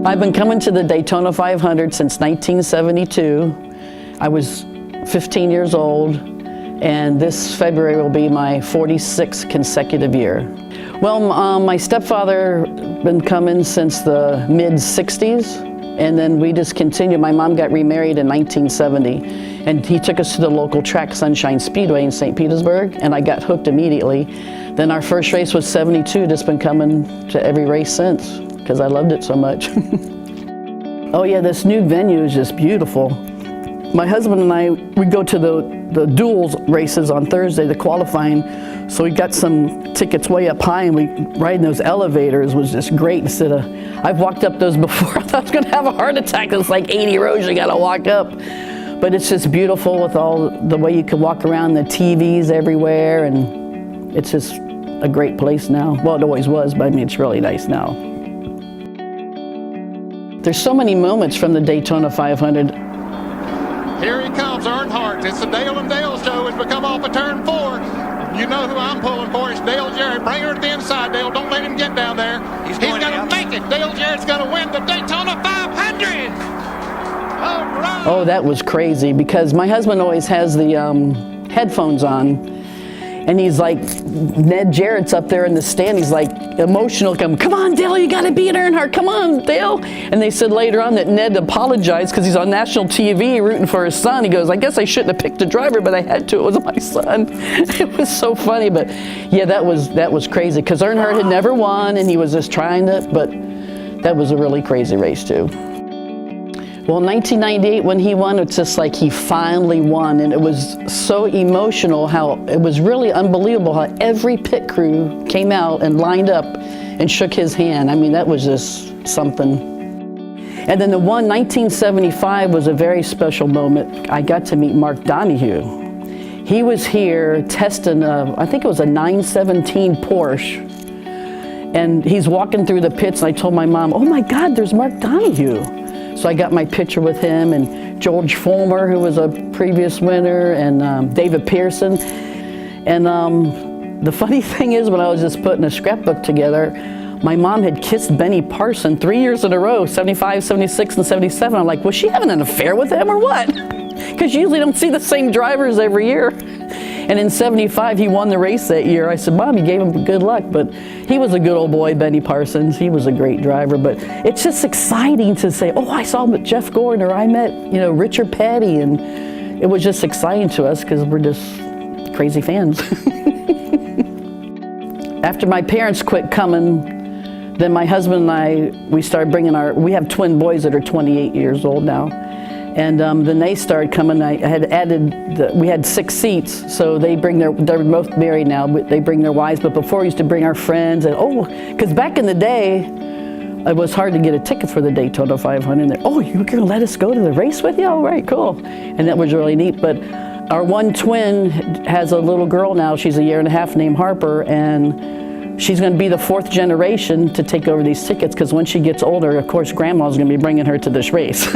I've been coming to the Daytona 500 since 1972. I was 15 years old, and this February will be my 46th consecutive year. Well, my stepfather been coming since the mid-60s, and then we just continued. My mom got remarried in 1970, and he took us to the local track, Sunshine Speedway in St. Petersburg, and I got hooked immediately. Then our first race was 72, just been coming to every race since, because I loved it so much. Oh yeah, this new venue is just beautiful. My husband and I, we go to the duels races on Thursday, the qualifying, so we got some tickets way up high, and we riding those elevators was just great. Instead of, I've walked up those before, I thought I was gonna have a heart attack. It's like 80 rows you gotta walk up. But it's just beautiful with all the way you can walk around, the TVs everywhere, and it's just a great place now. Well, it always was, but I mean, it's really nice now. There's so many moments from the Daytona 500. Here he comes, Earnhardt. It's the Dale and Dale show as we come off of turn 4. You know who I'm pulling for. It's Dale Jarrett. Bring her to the inside, Dale. Don't let him get down there. He's going to make it. Dale Jarrett's going to win the Daytona 500. All right. Oh, that was crazy, because my husband always has the headphones on. And he's like, Ned Jarrett's up there in the stand. He's like emotional. Come on, Dale, you got to beat Earnhardt. Come on, Dale. And they said later on that Ned apologized because he's on national TV rooting for his son. He goes, I guess I shouldn't have picked a driver, but I had to. It was my son. It was so funny. But yeah, that was crazy, because Earnhardt had never won, and he was just trying to. But that was a really crazy race too. Well, in 1998, when he won, it's just like he finally won, and it was so emotional. How it was really unbelievable how every pit crew came out and lined up and shook his hand. I mean, that was just something. And then the one, 1975, was a very special moment. I got to meet Mark Donohue. He was here testing I think it was a 917 Porsche, and he's walking through the pits, and I told my mom, oh my God, there's Mark Donohue. So I got my picture with him, and George Fulmer, who was a previous winner, and David Pearson. And the funny thing is, when I was just putting a scrapbook together, my mom had kissed Benny Parson 3 years in a row, 75, 76, and 77. I'm like, was she having an affair with him or what? Because you usually don't see the same drivers every year. And in 75, he won the race that year. I said, Mom, you gave him good luck. But he was a good old boy, Benny Parsons. He was a great driver. But it's just exciting to say, oh, I saw Jeff Gordon, or I met, Richard Petty. And it was just exciting to us because we're just crazy fans. After my parents quit coming, then my husband and I, we started bringing we have twin boys that are 28 years old now. And then they started coming. I had added, we had 6 seats, so they're both married now, but they bring their wives. But before, we used to bring our friends, and because back in the day, it was hard to get a ticket for the Daytona 500. And oh, you're gonna let us go to the race with you? All right, cool. And that was really neat. But our one twin has a little girl now. She's a year and a half, named Harper, and she's going to be the 4th generation to take over these tickets, because when she gets older, of course, Grandma's going to be bringing her to this race.